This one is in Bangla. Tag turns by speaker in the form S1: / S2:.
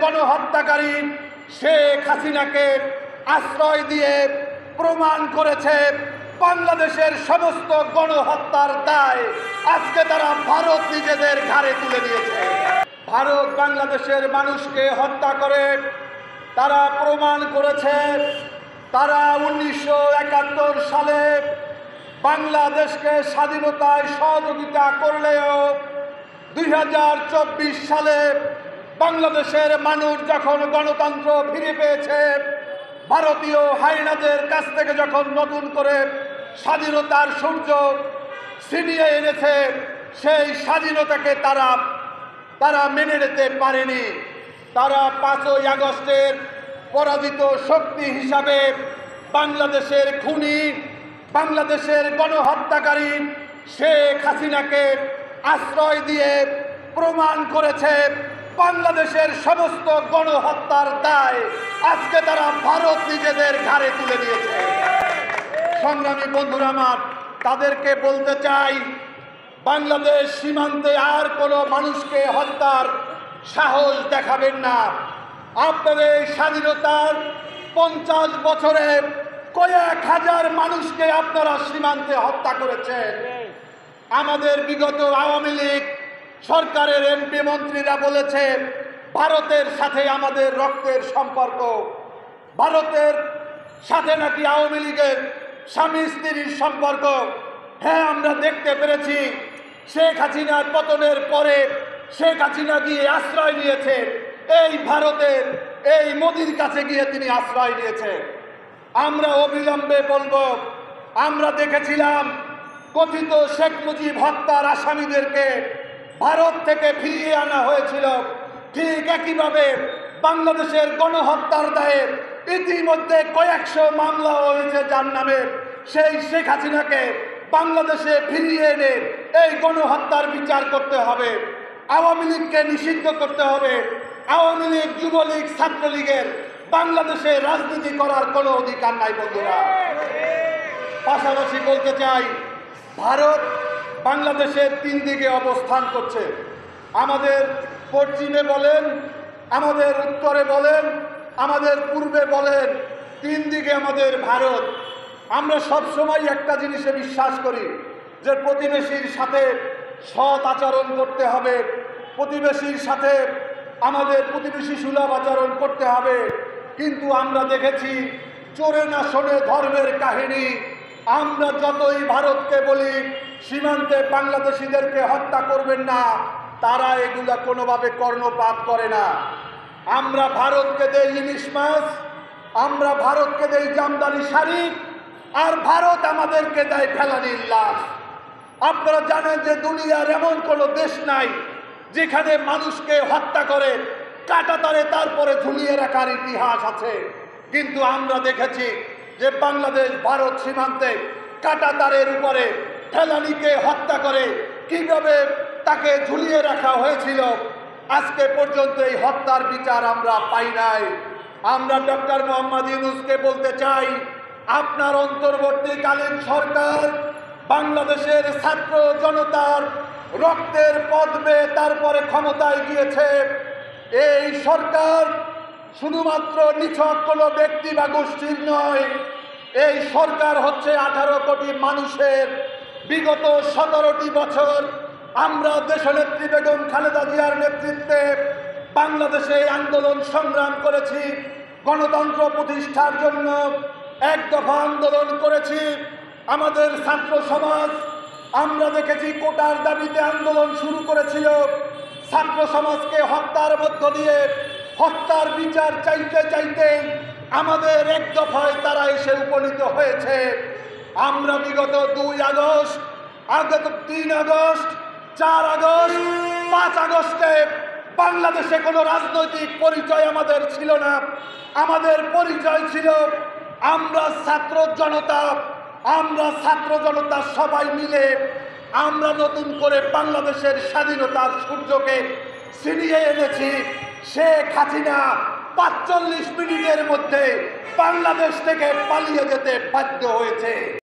S1: গণহত্যাকারী শেখ হাসিনাকে আশ্রয় দিয়ে প্রমাণ করেছে বাংলাদেশের সমস্ত গণহত্যার দায় আজকে তারা ভারত নিজেদের ঘাড়ে তুলে নিয়েছে। ভারত বাংলাদেশের মানুষকে হত্যা করে তারা প্রমাণ করেছে তারা 1971 সালে বাংলাদেশকে স্বাধীনতায় সহযোগিতা করলেও 2024 সালে বাংলাদেশের মানুষ যখন গণতন্ত্র ফিরে পেয়েছে, ভারতীয় হায়নাদের কাছ থেকে যখন নতুন করে স্বাধীনতার সূর্য ছিনিয়ে এনেছে, সেই স্বাধীনতাকে তারা মেনে নিতে পারেনি। তারা 5ই আগস্টের পরাজিত শক্তি হিসাবে বাংলাদেশের খুনি, বাংলাদেশের গণহত্যাকারী শেখ হাসিনাকে আশ্রয় দিয়ে প্রমাণ করেছে বাংলাদেশের সমস্ত গণহত্যার দায় আজকে তারা ভারত নিজেদের ঘাড়ে তুলে নিয়েছে। সংগ্রামী বন্ধুরা আমার, তাদেরকে বলতে চাই, বাংলাদেশ সীমান্তে আর কোনো মানুষকে হত্যার সাহস দেখাবেন না। আপনাদের স্বাধীনতার 50 বছরে কয়েক হাজার মানুষকে আপনারা সীমান্তে হত্যা করেছেন। আমাদের বিগত আওয়ামী লীগ সরকারের এমপি মন্ত্রীরা বলেছে ভারতের সাথে আমাদের রক্তের সম্পর্ক, ভারতের সাথে নাকি আওয়ামী লীগের স্বামী স্ত্রীর সম্পর্ক। হ্যাঁ, আমরা দেখতে পেরেছি শেখ হাসিনার পতনের পরে শেখ হাসিনা গিয়ে আশ্রয় নিয়েছে এই ভারতের এই মোদির কাছে গিয়ে তিনি আশ্রয় নিয়েছে। আমরা অবিলম্বে বলবো, আমরা দেখেছিলাম কথিত শেখ মুজিব হত্যার আসামিদেরকে ভারত থেকে ফিরিয়ে আনা হয়েছিল। ঠিক একইভাবে বাংলাদেশের গণহত্যার দায়ে ইতিমধ্যে কয়েকশো মামলা হয়েছে যার নামে। সেই শেখ হাসিনাকে বাংলাদেশে ফিরিয়ে এনে এই গণহত্যার বিচার করতে হবে। আওয়ামী লীগকে নিষিদ্ধ করতে হবে। আওয়ামী লীগ, যুবলীগ, ছাত্রলীগের বাংলাদেশে রাজনীতি করার কোনো অধিকার নাই বন্ধুরা। পাশাপাশি বলতে চাই, ভারত বাংলাদেশের 3 দিকে অবস্থান করছে। আমাদের পশ্চিমে বলেন, আমাদের উত্তরে বলেন, আমাদের পূর্বে বলেন, 3 দিকে আমাদের ভারত। আমরা সবসময় একটা জিনিসে বিশ্বাস করি যে প্রতিবেশীর সাথে সৎ আচরণ করতে হবে, প্রতিবেশীর সাথে আমাদের প্রতিবেশী সুলভ আচরণ করতে হবে। কিন্তু আমরা দেখেছি চোরে না শোনে ধর্মের কাহিনী। আমরা যতই ভারতকে বলি সীমান্তে বাংলাদেশিদেরকে হত্যা করবেন না, তারা এগুলা কোনোভাবে কর্ণপাত করে না। আমরা ভারতকে দেই ইলিশ মাছ, আমরা ভারতকে দেই জামদানি শাড়ি, আর ভারত আমাদেরকে দেয় ফেলানির লাশ। আপনারা জানেন যে দুনিয়ার এমন কোনো দেশ নাই যেখানে মানুষকে হত্যা করে কাঁটাতারে তারপরে ঝুলিয়ে রাখার ইতিহাস আছে। কিন্তু আমরা দেখেছি যে বাংলাদেশ ভারত সীমান্তে কাঁটাতারের উপরে ফেলানিকে হত্যা করে কিভাবে তাকে ঝুলিয়ে রাখা হয়েছিল, আজকে পর্যন্ত এই হত্যার বিচার আমরা পাই নাই। আমরা ডক্টর মোহাম্মদ ইউনূসকে বলতে চাই, আপনার অন্তর্বর্তীকালীন সরকার বাংলাদেশের ছাত্র জনতার রক্তের পথ বেয়ে তারপরে ক্ষমতায় গিয়েছে। এই সরকার শুধুমাত্র নিছক কোনো ব্যক্তি বা গোষ্ঠীর নয়, এই সরকার হচ্ছে 18 কোটি মানুষের। বিগত 17টি বছর আমরা দেশনেত্রী বেগম খালেদা জিয়ার নেতৃত্বে বাংলাদেশে আন্দোলন সংগ্রাম করেছি, গণতন্ত্র প্রতিষ্ঠার জন্য 1 দফা আন্দোলন করেছি। আমাদের ছাত্র সমাজ, আমরা দেখেছি কোটার দাবিতে আন্দোলন শুরু করেছিল। ছাত্র সমাজকে হত্যার মধ্য দিয়ে হত্যার বিচার চাইতে চাইতে আমাদের 1 দফায় তারা এসে উপনীত হয়েছে। আমরা বিগত 2 আগস্ট, আগত 3 আগস্ট, 4 আগস্ট, 5 আগস্টে বাংলাদেশে কোনো রাজনৈতিক পরিচয় আমাদের ছিল না। আমাদের পরিচয় ছিল আমরা ছাত্র জনতা সবাই মিলে আমরা নতুন করে বাংলাদেশের স্বাধীনতার সূর্যকে ছিনিয়ে এনেছি। শেখ হাসিনা 45 মিনিটের মধ্যে বাংলাদেশ থেকে পালিয়ে যেতে বাধ্য হয়েছে।